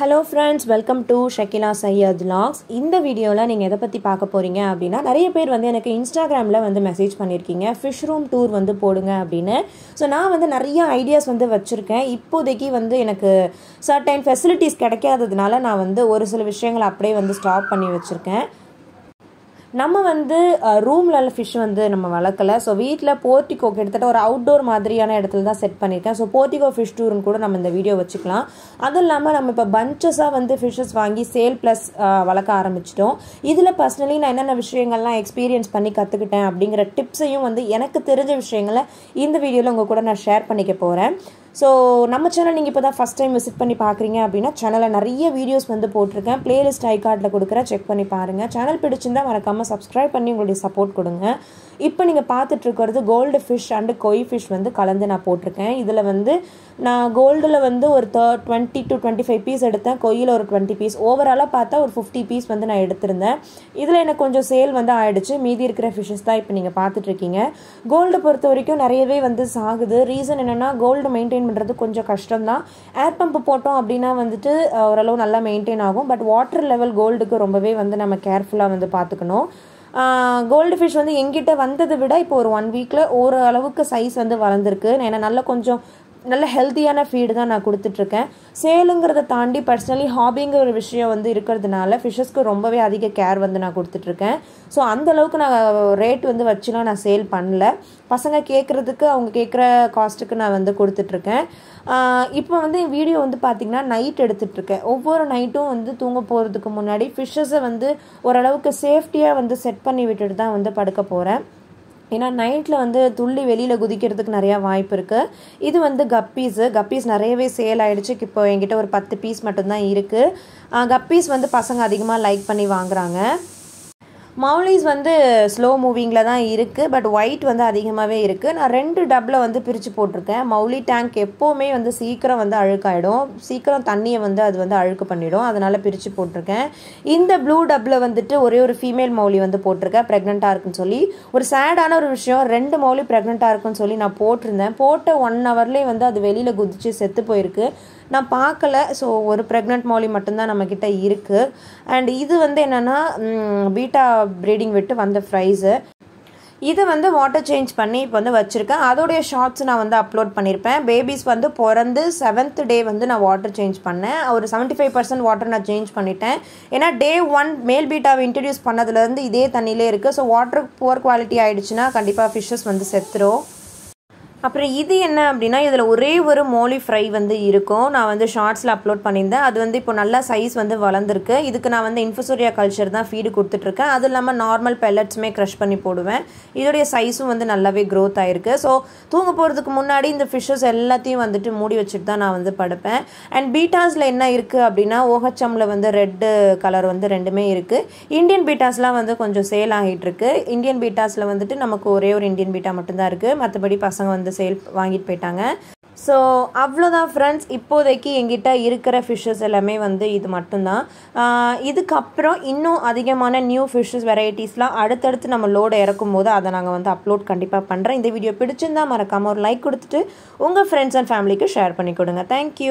Hello friends, welcome to Sakila Syed vlogs. இந்த வீடியோல நீங்க எதை பத்தி பார்க்க போறீங்க அப்படினா நிறைய பேர் வந்து எனக்கு Instagramல வந்து மெசேஜ் பண்ணிருக்கீங்க fish room tour வந்து போடுங்க அப்படினு. சோ நான் வந்து நிறைய ஐடியாஸ் வந்து வச்சிருக்கேன். இப்போதைக்கு வந்து எனக்கு certain facilities கிடைக்காததுனால நான் வந்து ஒரு சில விஷயங்களை அப்படியே வந்து ஸ்டாப் பண்ணி வச்சிருக்கேன். நம்ம வந்து ரூம்ல ஃபிஷ் வந்து நம்ம வளர்க்கல. ஸோ வீட்டில் போர்ட்டிகோ கிட்டத்தட்ட ஒரு அவுட்டோர் மாதிரியான இடத்துல தான் செட் பண்ணியிருக்கேன். ஸோ போர்ட்டிகோ ஃபிஷ் டூர்னு கூட நம்ம இந்த வீடியோ வச்சுக்கலாம். அதுவும் இல்லாமல் நம்ம இப்போ பஞ்சஸாக வந்து ஃபிஷ்ஷஸ் வாங்கி சேல் ப்ளஸ் வளர்க்க ஆரம்பிச்சிட்டோம். இதில் பர்சனலி நான் என்னென்ன விஷயங்கள்லாம் எக்ஸ்பீரியன்ஸ் பண்ணி கற்றுக்கிட்டேன் அப்படிங்கிற டிப்ஸையும் வந்து எனக்கு தெரிஞ்ச விஷயங்களை இந்த வீடியோவில் உங்கள் கூட நான் ஷேர் பண்ணிக்க போகிறேன். ஸோ நம்ம சேனல் நீங்கள் இப்போ தான் ஃபஸ்ட் டைம் விசிட் பண்ணி பார்க்குறீங்க அப்படின்னா சேனலில் நிறைய வீடியோஸ் வந்து போட்டிருக்கேன். பிளேலிஸ்ட் ஐ கார்டில் கொடுக்குற செக் பண்ணி பாருங்கள். சேனல் பிடிச்சிருந்தால் மறக்காமல் சப்ஸ்கிரைப் பண்ணி உங்களுடைய சப்போர்ட் கொடுங்க. இப்போ நீங்கள் பார்த்துட்ருக்கிறது கோல்டு ஃபிஷ் அண்டு கொய் ஃபிஷ் வந்து கலந்து நான் போட்டிருக்கேன். இதில் வந்து நான் கோல்டில் வந்து ஒரு 20 to 25 பீஸ் எடுத்தேன். கொய்யில் ஒரு 20 பீஸ், ஓவராலாக பார்த்தா ஒரு 50 பீஸ் வந்து நான் எடுத்திருந்தேன். இதில் எனக்கு கொஞ்சம் சேல் வந்து ஆகிடுச்சு. மீதி இருக்கிற ஃபிஷ்ஷஸ் தான் இப்போ நீங்கள் பார்த்துட்ருக்கீங்க. கோல்டு பொறுத்த வரைக்கும் நிறையவே வந்து சாகுது. ரீசன் என்னென்னா கோல்டு மெயின்டைன் பண்ணுறது கொஞ்சம் கஷ்டம்தான். ஏர் பம்ப் போட்டோம் அப்படின்னா வந்துட்டு ஓரளவு நல்லா மெயின்டைன் ஆகும். பட் வாட்டர் லெவல் கோல்டுக்கு ரொம்பவே வந்து நம்ம கேர்ஃபுல்லாக வந்து பார்த்துக்கணும். கோல்டு ஃபிஷ் வந்து எங்கிட்ட வந்ததை விட இப்போ ஒரு 1 வீக்கில் ஒரு அளவுக்கு சைஸ் வந்து வளர்ந்துருக்கு. ஏன்னா நல்ல ஹெல்த்தியான ஃபீடு தான் நான் கொடுத்துட்ருக்கேன். சேலுங்கிறத தாண்டி பர்சனலி ஹாபிங்கிற ஒரு விஷயம் வந்து இருக்கிறதுனால ஃபிஷ்ஷஸ்க்கு ரொம்பவே அதிக கேர் வந்து நான் கொடுத்துட்ருக்கேன். ஸோ அந்தளவுக்கு நான் ரேட் வந்து வச்சுலாம் நான் சேல் பண்ணல. பசங்க கேட்குறதுக்கு அவங்க கேட்குற காஸ்ட்டுக்கு நான் வந்து கொடுத்துட்ருக்கேன். இப்போ வந்து வீடியோ வந்து பார்த்திங்கன்னா நைட் எடுத்துகிட்ருக்கேன். ஒவ்வொரு நைட்டும் வந்து தூங்க போகிறதுக்கு முன்னாடி ஃபிஷ்ஷஸை வந்து ஓரளவுக்கு சேஃப்டியாக வந்து செட் பண்ணி விட்டுட்டு தான் வந்து படுக்க போகிறேன். ஏன்னா நைட்டில் வந்து துள்ளி வெளியில் குதிக்கிறதுக்கு நிறையா வாய்ப்பு இருக்குது. இது வந்து கப்பீஸ் நிறையவே சேல் ஆகிடுச்சு. இப்போ என்கிட்ட ஒரு 10 பீஸ் மட்டும்தான் இருக்குது. கப்பீஸ் வந்து பசங்க அதிகமாக லைக் பண்ணி வாங்குறாங்க. மௌலிஸ் வந்து ஸ்லோ மூவிங்கில் தான் இருக்குது. பட் ஒயிட் வந்து அதிகமாகவே இருக்குது. நான் 2 டப்பில் வந்து பிரித்து போட்டிருக்கேன். மௌலி டேங்க் எப்போவுமே வந்து சீக்கிரம் வந்து அழுக்காயிடும். சீக்கிரம் தண்ணியை வந்து அது வந்து அழுக்கு பண்ணிடும். அதனால் பிரித்து போட்டிருக்கேன். இந்த ப்ளூ டப்பில் வந்துட்டு ஒரே ஒரு ஃபீமேல் மௌலி வந்து போட்டிருக்கேன், ப்ரெக்னெண்ட்டாக இருக்குன்னு சொல்லி. ஒரு சேடான ஒரு விஷயம், 2 மௌலி ப்ரெக்னெண்ட்டாக இருக்குன்னு சொல்லி நான் போட்டிருந்தேன். போட்ட 1 ஹவர்லேயே வந்து அது வெளியில் குதிச்சு செத்து போயிருக்கு. நான் பார்க்கல. ஸோ ஒரு ப்ரெக்னென்ட் மௌலி மட்டும்தான் நம்மக்கிட்ட இருக்குது. அண்ட் இது வந்து என்னென்னா பீட்டா ப்ரீடிங் விட்டு வந்த ஃப்ரைஸு. இது வந்து வாட்டர் சேஞ்ச் பண்ணி இப்போ வந்து வச்சுருக்கேன். அதோடைய ஷார்ட்ஸ் நான் வந்து அப்லோட் பண்ணியிருப்பேன். பேபிஸ் வந்து பிறந்து 7th டே வந்து நான் வாட்டர் சேஞ்ச் பண்ணேன். ஒரு 75% வாட்டர் நான் சேஞ்ச் பண்ணிட்டேன். ஏன்னா Day 1 மேல் பீட்டாவை இன்ட்ரடியூஸ் பண்ணதுலேருந்து இதே தண்ணியிலே இருக்குது. ஸோ வாட்டர் புவர் குவாலிட்டி ஆகிடுச்சுன்னா கண்டிப்பாக ஃபிஷ்ஷஸ் வந்து செத்துரும். அப்புறம் இது என்ன அப்படின்னா இதில் ஒரே ஒரு மோலி ஃப்ரை வந்து இருக்கும். நான் வந்து ஷார்ட்ஸில் அப்லோட் பண்ணியிருந்தேன். அது வந்து இப்போ நல்லா சைஸ் வந்து வளர்ந்துருக்கு. இதுக்கு நான் வந்து இன்ஃபுசோரியா கல்ச்சர் தான் ஃபீடு கொடுத்துட்ருக்கேன். அது இல்லாமல் நார்மல் பெல்லட்ஸுமே க்ரஷ் பண்ணி போடுவேன். இதோடைய சைஸும் வந்து நல்லாவே க்ரோத் ஆகிருக்கு. ஸோ தூங்க போகிறதுக்கு முன்னாடி இந்த ஃபிஷ்ஷஸ் எல்லாத்தையும் வந்துட்டு மூடி வச்சுட்டு தான் நான் வந்து படுப்பேன். அண்ட் பீட்டாஸில் என்ன இருக்குது அப்படின்னா OHMல வந்து ரெட்டு கலர் வந்து 2மே இருக்குது. இந்தியன் பீட்டாஸ்லாம் வந்து கொஞ்சம் சேல் ஆகிட்டுருக்கு. இந்தியன் பீட்டாஸில் வந்துட்டு நமக்கு ஒரே ஒரு இந்தியன் பீட்டா மட்டும்தான் இருக்குது. மற்றபடி பசங்க வந்து சேல் வாங்கிட்டு போயிட்டாங்க. ஸோ அவ்வளோதான் ஃப்ரெண்ட்ஸ். இப்போதைக்கு எங்கிட்ட இருக்கிற ஃபிஷ்ஷஸ் எல்லாமே வந்து இது மட்டும்தான். இதுக்கப்புறம் இன்னும் அதிகமான நியூ ஃபிஷ்ஷஸ் வெரைட்டிஸ்லாம் அடுத்தடுத்து நம்ம லோடு இறக்கும் போது அதை நாங்கள் வந்து அப்லோட் கண்டிப்பாக பண்ணுறேன். இந்த வீடியோ பிடிச்சிருந்தா மறக்காமல் ஒரு லைக் கொடுத்துட்டு உங்கள் ஃப்ரெண்ட்ஸ் அண்ட் ஃபேமிலிக்கு ஷேர் பண்ணி கொடுங்க. தேங்க்யூ.